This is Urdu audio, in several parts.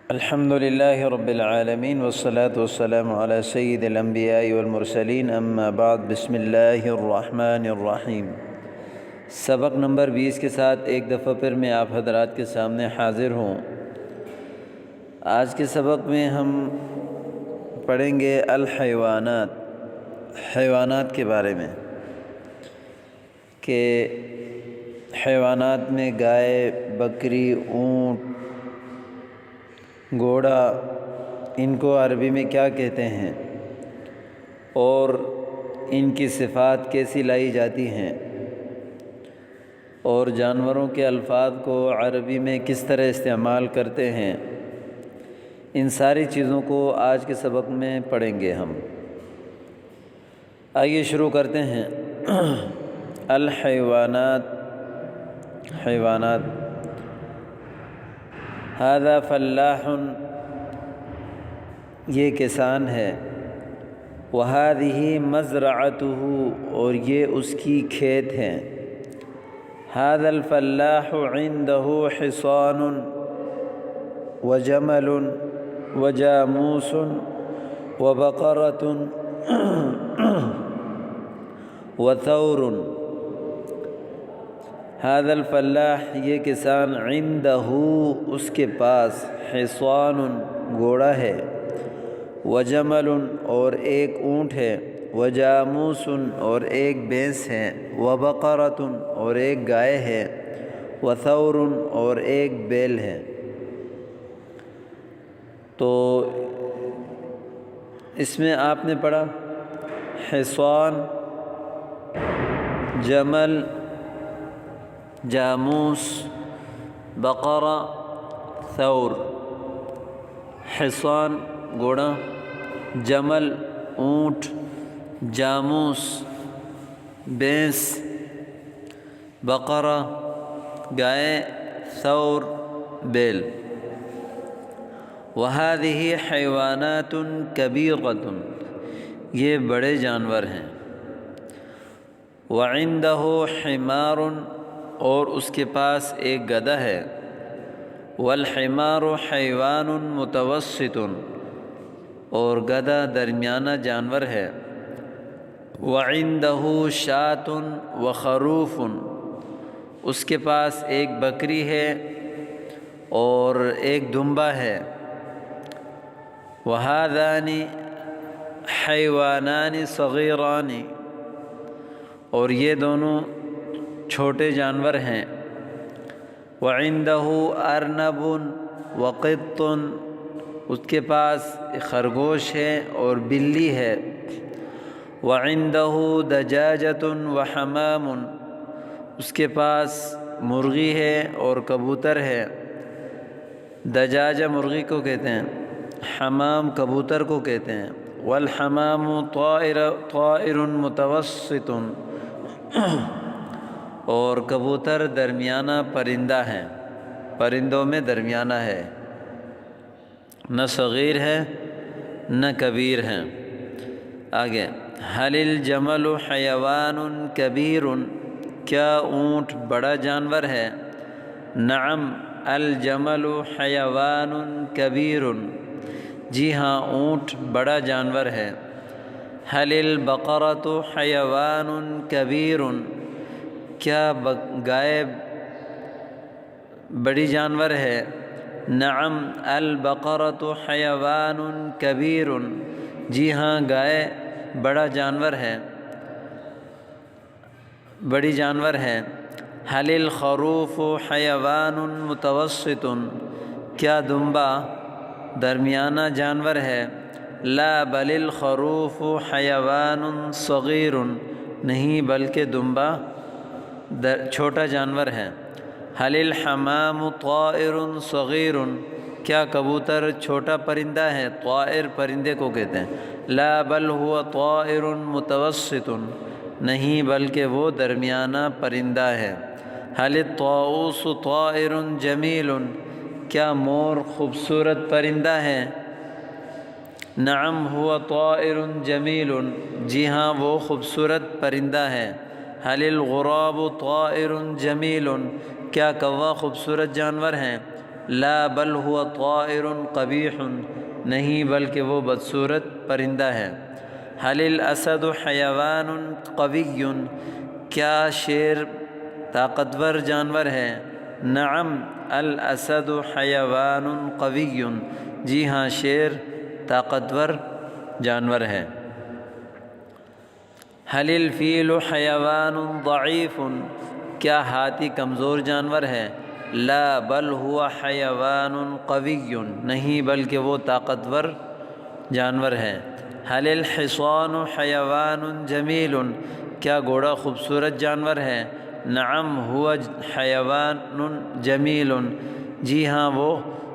الحمد للہ رب العالمین والصلاة والسلام علی سید الانبیاء والمرسلین اما بعد بسم اللہ الرحمن الرحیم۔ سبق نمبر 20 کے ساتھ ایک دفعہ پھر میں آپ حضرات کے سامنے حاضر ہوں۔ آج کے سبق میں ہم پڑھیں گے الحیوانات، حیوانات کے بارے میں کہ حیوانات میں گائے، بکری، اونٹ، گھوڑا، ان کو عربی میں کیا کہتے ہیں اور ان کی صفات کیسی لائی جاتی ہیں، اور جانوروں کے الفاظ کو عربی میں کس طرح استعمال کرتے ہیں، ان ساری چیزوں کو آج کے سبق میں پڑھیں گے ہم۔ آئیے شروع کرتے ہیں۔ الحیوانات، حیوانات۔ ھذا فلاح، یہ کسان ہے، وہذہ مزرعتہ، اور یہ اس کی کھیت ہے۔ ھذا الفلاح عندہ حصان وجمل وجاموس وبقرۃ وثور۔ ھذا الفلاح، یہ کسان، عندہ، اس کے پاس، حصان، گھوڑا ہے، وجمل، اور ایک اونٹ ہے، وجاموس، اور ایک بھینس ہے، وبقرۃ، اور ایک گائے ہے، وثور، اور ایک بیل ہے۔ تو اس میں آپ نے پڑھا حصان، جمل، جاموس، بقرہ، ثور۔ حصان گھوڑا، جمل اونٹ، جاموس بھینس، بقرہ گائے، ثور بیل۔ وہذہ حیوانات کبیرۃ، یہ بڑے جانور ہیں۔ وعندہ حمار، اور اس کے پاس ایک گدھا ہے۔ والحمار حیوان متوسط، اور گدھا درمیانہ جانور ہے۔ وعندہ شاۃ وخروف، اس کے پاس ایک بکری ہے اور ایک دمبا ہے۔ وہذان حیوانان صغیران، اور یہ دونوں چھوٹے جانور ہیں۔ وعندہ ارنب وقط، اس کے پاس خرگوش ہے اور بلی ہے۔ وعندہ دجاجۃ وحمام، اس کے پاس مرغی ہے اور کبوتر ہے۔ دجاجہ مرغی کو کہتے ہیں، حمام کبوتر کو کہتے ہیں۔ والحمام طائر متوسط، اور کبوتر درمیانہ پرندہ ہے، پرندوں میں درمیانہ ہے، نہ صغیر ہے نہ کبیر ہے۔ آگے، ھل الجمل حیوان کبیر، کیا اونٹ بڑا جانور ہے؟ نعم الجمل حیوان کبیر، جی ہاں اونٹ بڑا جانور ہے۔ ھل البقرۃ حیوان کبیر، کیا گائے بڑی جانور ہے؟ نعم البقرۃ حیوان کبیر، جی ہاں گائے بڑا جانور ہے، بڑی جانور ہے۔ ھل الخروف حیوان متوسط، کیا دمبا درمیانہ جانور ہے؟ لا بل الخروف حیوان صغیر، نہیں بلکہ دمبا چھوٹا جانور ہے۔ ھل الحمام طائر صغیر، کیا کبوتر چھوٹا پرندہ ہے؟ طائر پرندے کو کہتے ہیں۔ لا بل هو طائر متوسط، نہیں بلکہ وہ درمیانہ پرندہ ہے۔ ھل الطاؤوس طائر جمیل، کیا مور خوبصورت پرندہ ہے؟ نعم هو طائر جمیل، جی ہاں وہ خوبصورت پرندہ ہے۔ ھل الغراب طائر جمیل، کیا کوا خوبصورت جانور ہیں؟ لا بل هو طائر قبیح، نہیں بلکہ وہ بدصورت پرندہ ہے۔ هل الاسد حیوان قوی، کیا شیر طاقتور جانور ہے؟ نعم الاسد حیوان قوی، جی ہاں شیر طاقتور جانور ہے۔ هل الفیل حیوان ضعیف، کیا ہاتھی کمزور جانور ہے؟ لا بل هو حیوان قوی، نہیں بلکہ وہ طاقتور جانور ہے۔ هل الحصان حیوان جمیل، کیا گھوڑا خوبصورت جانور ہے؟ نعم هو حیوان جمیل، جی ہاں وہ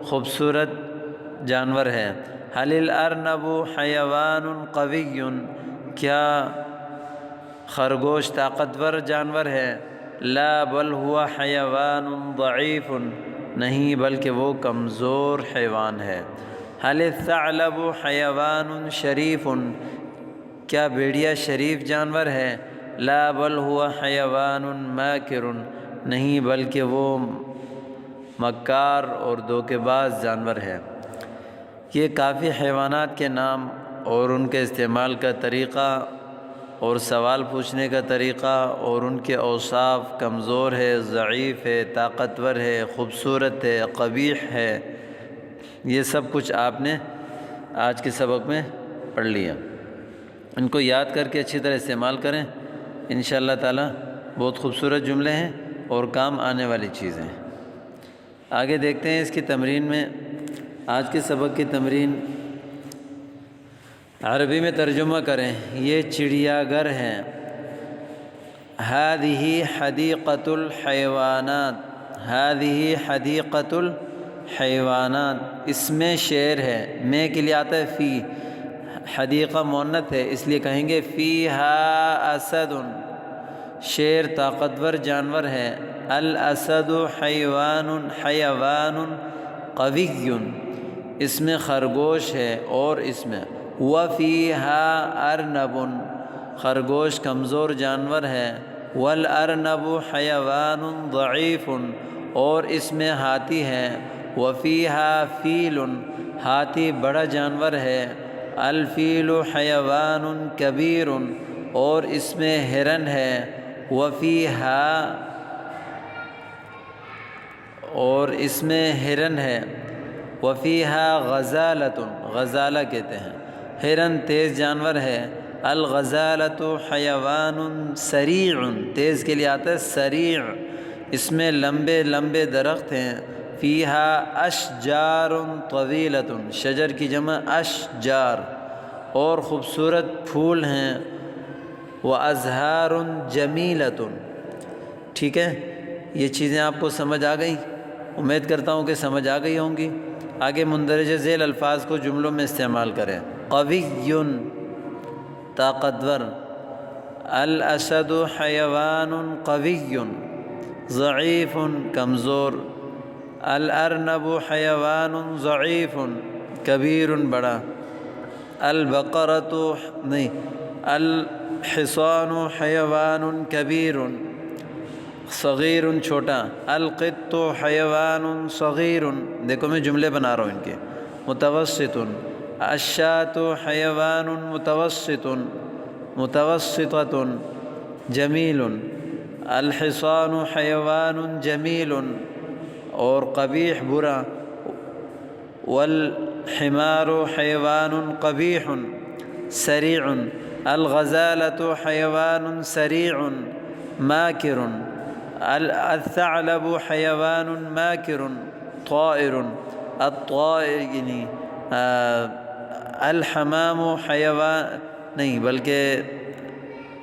خوبصورت جانور ہے۔ هل الارنب حیوان قوی، کیا خرگوش طاقتور جانور ہے؟ لا بل هو حیوان ضعیف، نہیں بلکہ وہ کمزور حیوان ہے۔ هل الثعلب حیوان شریف، کیا بھیڑیا شریف جانور ہے؟ لا بل هو حیوان ماکر، نہیں بلکہ وہ مکار اور دھوکے باز جانور ہے۔ یہ کافی حیوانات کے نام اور ان کے استعمال کا طریقہ اور سوال پوچھنے کا طریقہ اور ان کے اوصاف، کمزور ہے، ضعیف ہے، طاقتور ہے، خوبصورت ہے، قبیح ہے، یہ سب کچھ آپ نے آج کے سبق میں پڑھ لیا۔ ان کو یاد کر کے اچھی طرح استعمال کریں، انشاءاللہ تعالی بہت خوبصورت جملے ہیں اور کام آنے والی چیزیں ہیں۔ آگے دیکھتے ہیں اس کی تمرین میں۔ آج کے سبق کی تمرین عربی میں ترجمہ کریں۔ یہ چڑیا گھر ہے۔ هذه حدیقۃ الحیوانات، هذه حدیقۃ الحیوانات، اس میں شیر ہے، میں کے لیے آتا ہے فی، حدیقہ مؤنث ہے اس لیے کہیں گے فیہا اسد، شیر طاقتور جانور ہے۔ الاسد حیوان، حیوان قوی، اس میں خرگوش ہے اور اس میں وفیہا ارنب، خرگوش کمزور جانور ہے۔ والارنب حیوان ضعیف، اور اس میں ہاتھی ہے۔ وفیہا فیل، ہاتھی بڑا جانور ہے۔ الفیل حیوان کبیر، اور اس میں ہرن ہے۔ وفیہا، اور اس میں ہرن ہے۔ وفیہا غزالۃ، غزالہ کہتے ہیں، ہرن تیز جانور ہے۔ الغزالۃ حیوان سریع، تیز کے لیے آتا ہے سریع، اس میں لمبے لمبے درخت ہیں۔ فیہا اشجار طویلۃ، شجر کی جمع اشجار، اور خوبصورت پھول ہیں۔ وازہار جمیلۃ، ٹھیک ہے، یہ چیزیں آپ کو سمجھ آ گئیں؟ امید کرتا ہوں کہ سمجھ آ گئی ہوں گی۔ آگے مندرجہ ذیل الفاظ کو جملوں میں استعمال کریں۔ قوی، طاقتور۔ الاسد حیوان قوی، ضعیف، کمزور۔ الارنب حیوان ضعیف، کبیر، بڑا۔ البقرۃ، نہیں، الحصان حیوان کبیر، صغیر، چھوٹا۔ القط حیوان صغیر، دیکھو میں جملے بنا رہا ہوں ان کے۔ متوسط۔ الشاۃ حیوان متوسط، متوسطۃ، جمیل۔ الحصان حیوان جمیل، اور قبیح، برا۔ والحمار حیوان قبیح، سریع۔ الغزالۃ حیوان سریع، ماکر۔ الثعلب حیوان ماکر، طائر۔ الطائر یعنی الحمام حیوان، نہیں بلکہ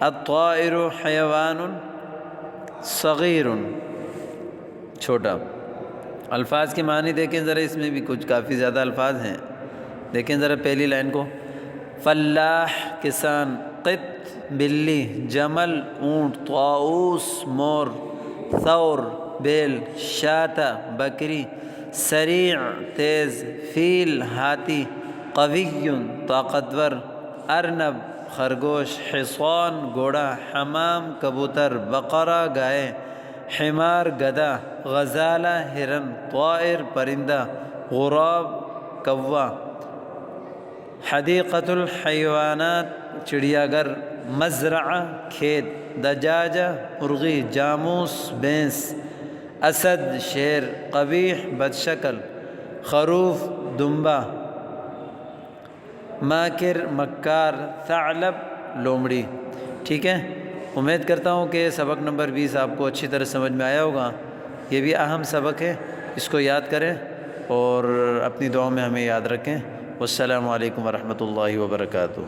الطائر حیوان صغیر، چھوٹا۔ الفاظ کے معنی دیکھیں ذرا، اس میں بھی کچھ کافی زیادہ الفاظ ہیں، دیکھیں ذرا پہلی لائن کو۔ فلاح، کسان۔ قط، بلی۔ جمل، اونٹ۔ طاؤوس، مور۔ ثور، بیل۔ شاۃ، بکری۔ سریع، تیز۔ فیل، ہاتھی۔ قوی، طاقتور۔ ارنب، خرگوش۔ حصان، گھوڑا۔ حمام، کبوتر۔ بقرہ، گائے۔ حمار گدھا، غزالہ ہرن، طائر پرندہ، غراب کوا، حدیقۃ الحیوانات چڑیا گھر، مزرعہ کھیت، دجاجہ مرغی، جاموس بھینس، اسد شیر، قبیح بدشکل، خروف دمبا، ماکر مکار، ثعلب لومڑی۔ ٹھیک ہے، امید کرتا ہوں کہ سبق نمبر 20 آپ کو اچھی طرح سمجھ میں آیا ہوگا۔ یہ بھی اہم سبق ہے، اس کو یاد کریں اور اپنی دعاؤں میں ہمیں یاد رکھیں۔ والسلام علیکم ورحمۃ اللہ وبرکاتہ۔